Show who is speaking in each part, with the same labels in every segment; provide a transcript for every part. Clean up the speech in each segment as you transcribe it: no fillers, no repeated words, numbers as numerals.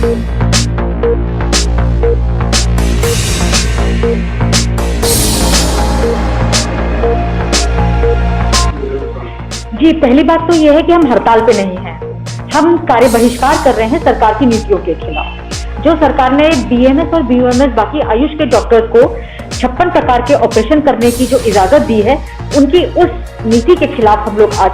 Speaker 1: जी, पहली बात तो ये है कि हम हड़ताल पे नहीं हैं, हम कार्य बहिष्कार कर रहे हैं सरकार की नीतियों के खिलाफ। जो सरकार ने बीएमएस और बीओएमएस बाकी आयुष के डॉक्टर्स को 56 प्रकार के ऑपरेशन करने की जो इजाजत दी है, उनकी उस नीति के खिलाफ हम लोग आज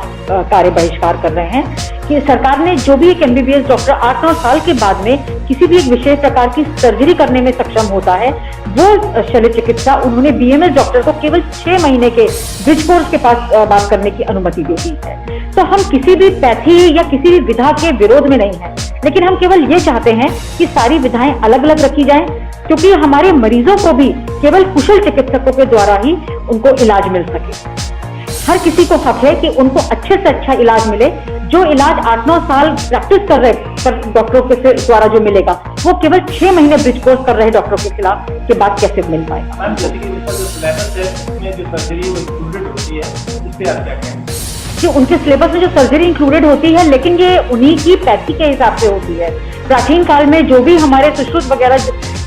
Speaker 1: कार्य बहिष्कार कर रहे हैं कि सरकार ने जो भी एक एमबीबीएस डॉक्टर 8-9 साल के बाद में किसी भी एक विशेष प्रकार की सर्जरी करने में सक्षम होता है, वो शल्य चिकित्सा उन्होंने बीएमएस डॉक्टर को केवल 6 महीने के ब्रिज कोर्स के पास बात करने की अनुमति दे दी है। तो हम किसी भी पैथी या किसी भी विधा के विरोध में नहीं है, लेकिन हम केवल ये चाहते हैं कि सारी विधाएं अलग अलग रखी जाएं, क्योंकि हमारे मरीजों को भी केवल कुशल चिकित्सकों के द्वारा ही उनको इलाज मिल सके। हर किसी को हक है कि उनको अच्छे से अच्छा इलाज मिले। जो इलाज 8-9 साल प्रैक्टिस कर रहे डॉक्टरों के द्वारा जो मिलेगा, वो केवल 6 महीने ब्रिज कोर्स कर रहे डॉक्टरों के खिलाफ के बाद कैसे मिल पाएगा। जो उनके सिलेबस में जो सर्जरी इंक्लूडेड होती है, लेकिन ये उन्हीं की पैथी के हिसाब से होती है। प्राचीन काल में जो भी हमारे सुश्रुत वगैरह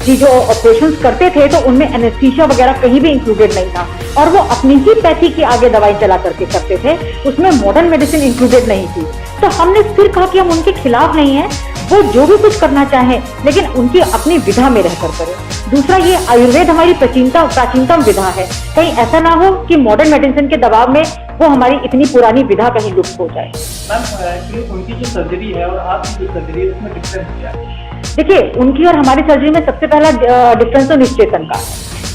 Speaker 1: की जो ऑपरेशंस करते थे, तो उनमें एनेस्थीसिया वगैरह कहीं भी इंक्लूडेड नहीं था, और वो अपनी ही पैथी की आगे दवाई चला करके करते थे, उसमें मॉडर्न मेडिसिन इंक्लूडेड नहीं थी। तो हमने फिर कहा कि हम उनके खिलाफ नहीं है, वो जो भी कुछ करना चाहें, लेकिन उनकी अपनी विधा में रहकर करें। दूसरा, ये आयुर्वेद हमारी प्राचीनतम विधा है, कहीं ऐसा ना हो कि मॉडर्न मेडिसिन के दबाव में वो हमारी इतनी पुरानी विधा कहीं लुप्त हो जाए।
Speaker 2: मैम, उनकी जो सर्जरी है और आपकी जो सर्जरी है, उसमें डिफरेंस क्या है?
Speaker 1: देखिए, उनकी और हमारी सर्जरी में सबसे पहला डिफरेंस तो निश्चेतन का है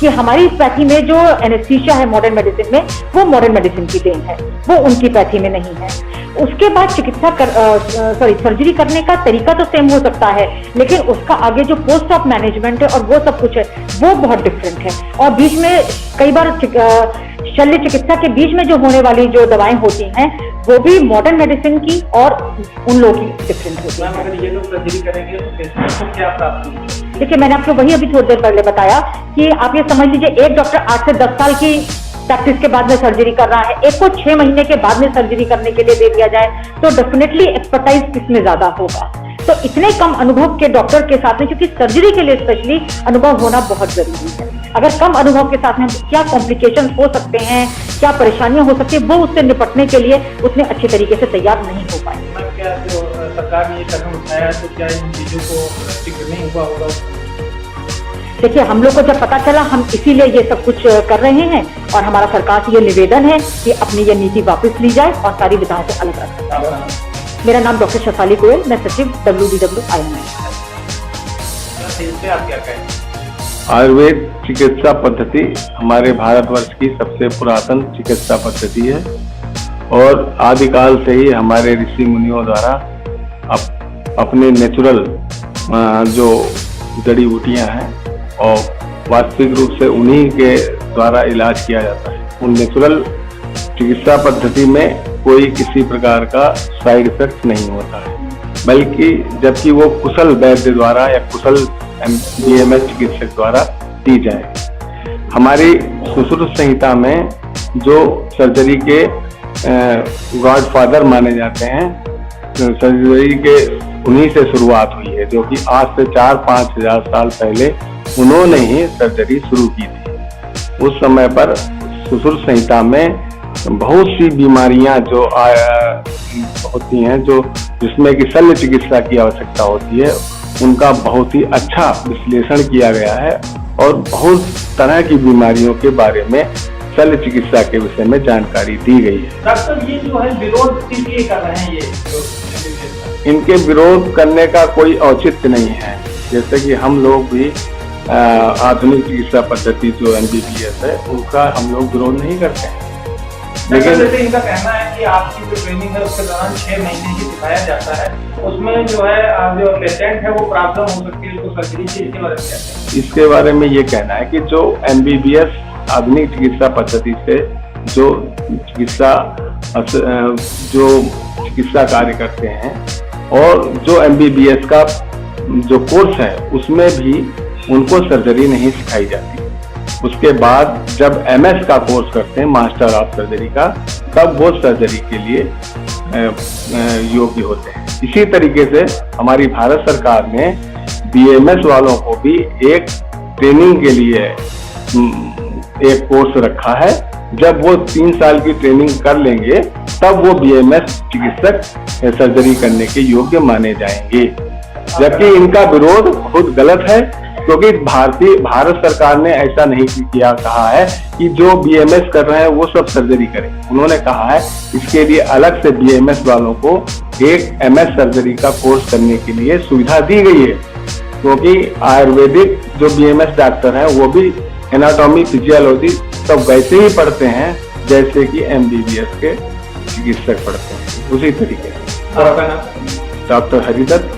Speaker 1: कि हमारी पैथी में जो एनेस्थीसिया है मॉडर्न मेडिसिन में, वो मॉडर्न मेडिसिन की देन है, वो उनकी पैथी में नहीं है। उसके बाद सर्जरी करने का तरीका तो सेम हो सकता है, लेकिन उसका आगे जो पोस्ट ऑफ मैनेजमेंट है और वो सब कुछ है, वो बहुत डिफरेंट है। और बीच में कई बार शल्य चिकित्सा के बीच में जो होने वाली जो दवाएं होती हैं, वो भी मॉडर्न मेडिसिन की और उन लोगों की डिफरेंट होती है।
Speaker 2: अगर ये लोग सर्जरी करेंगे तो पेशेंट को क्या प्राप्त होगी?
Speaker 1: देखिए, मैंने आपको वही अभी थोड़ी देर पहले बताया कि आप ये समझ लीजिए, एक डॉक्टर 8 से 10 साल की प्रैक्टिस के बाद में सर्जरी कर रहा है, एक को 6 महीने के बाद में सर्जरी करने के लिए दे दिया जाए, तो डेफिनेटली एक्सपर्टाइज किसमें ज्यादा होगा। तो इतने कम अनुभव के डॉक्टर के साथ में, क्योंकि सर्जरी के लिए स्पेशली अनुभव होना बहुत जरूरी है। अगर कम अनुभव के साथ में क्या कॉम्प्लिकेशंस हो सकते हैं, क्या परेशानियां हो सकती है, वो उससे निपटने के लिए उतने अच्छे तरीके से तैयार नहीं हो पाए।
Speaker 2: क्या जो सरकार ने ये कदम उठाया, तो क्या इन चीजों को फिक्र नहीं हुआ होगा?
Speaker 1: देखिए, हम लोग को जब पता चला, हम इसीलिए ये सब कुछ कर रहे हैं, और हमारा सरकार से ये निवेदन है कि अपनी ये नीति वापस ली जाए और सारी विधाओं से अलग रखा जाए। मेरा नाम डॉक्टर शेफाली गोयल, मैं सचिव WDWIM।
Speaker 2: आप क्या कहें?
Speaker 3: आयुर्वेद चिकित्सा पद्धति हमारे भारतवर्ष की सबसे पुरातन चिकित्सा पद्धति है, और आदिकाल से ही हमारे ऋषि मुनियों द्वारा अपने नेचुरल जो जड़ी बूटियां हैं, और वास्तविक रूप से उन्हीं के द्वारा इलाज किया जाता है। उन नेचुरल चिकित्सा पद्धति में कोई किसी प्रकार का साइड इफेक्ट नहीं होता है, बल्कि जबकि वो कुशल वैद्य द्वारा या कुशल बीएमएस चिकित्सक द्वारा दी जाए। हमारी सुश्रुत संहिता में जो सर्जरी के गॉडफादर माने जाते हैं, सर्जरी के उन्हीं से शुरुआत हुई है, जो कि आज से 4-5 हजार साल पहले उन्होंने ही सर्जरी शुरू की थी। उस समय पर सुश्रुत संहिता में बहुत सी बीमारियां जो होती हैं, जो जिसमें कि शल्य चिकित्सा की आवश्यकता होती है, उनका बहुत ही अच्छा विश्लेषण किया गया है, और बहुत तरह की बीमारियों के बारे में शल्य चिकित्सा के विषय में जानकारी दी गई है।
Speaker 2: डॉक्टर, ये जो है विरोध किस लिए कर रहे हैं?
Speaker 3: इनके विरोध करने का कोई औचित्य नहीं है। जैसे कि हम लोग भी आधुनिक चिकित्सा पद्धति जो MBBS है, उनका हम लोग विरोध नहीं करते हैं,
Speaker 2: लेकिन जैसे इनका कहना है कि आपकी जो ट्रेनिंग है उसके दौरान 6 महीने ही सिखाया जाता है, उसमें जो है जो पेशेंट है वो प्रॉब्लम हो सकती है, उसको सर्जरी से इसके बारे में क्या है?
Speaker 3: इसके बारे में ये कहना है कि जो MBBS आधुनिक चिकित्सा पद्धति से जो चिकित्सा कार्य करते हैं, और जो MBBS का जो कोर्स है, उसमें भी उनको सर्जरी नहीं सिखाई जाती। उसके बाद जब MS का कोर्स करते हैं, मास्टर ऑफ सर्जरी का, तब वो सर्जरी के लिए योग्य होते हैं। इसी तरीके से हमारी भारत सरकार ने बीएमएस वालों को भी एक ट्रेनिंग के लिए एक कोर्स रखा है। जब वो 3 साल की ट्रेनिंग कर लेंगे तब वो बीएमएस चिकित्सक सर्जरी करने के योग्य माने जाएंगे। जबकि इनका विरोध बहुत गलत है, क्योंकि भारत सरकार ने ऐसा नहीं किया, कहा है कि जो बीएमएस कर रहे हैं वो सब सर्जरी करें। उन्होंने कहा है इसके लिए अलग से बीएमएस वालों को एक एमएस सर्जरी का कोर्स करने के लिए सुविधा दी गई है, क्योंकि आयुर्वेदिक जो बीएमएस डॉक्टर हैं वो भी एनाटॉमी, फिजियोलॉजी सब वैसे ही पढ़ते हैं जैसे कि एमबीबीएस के चिकित्सक पढ़ते हैं, उसी तरीके से।
Speaker 2: आपका नाम?
Speaker 3: डॉक्टर हरिदत्त,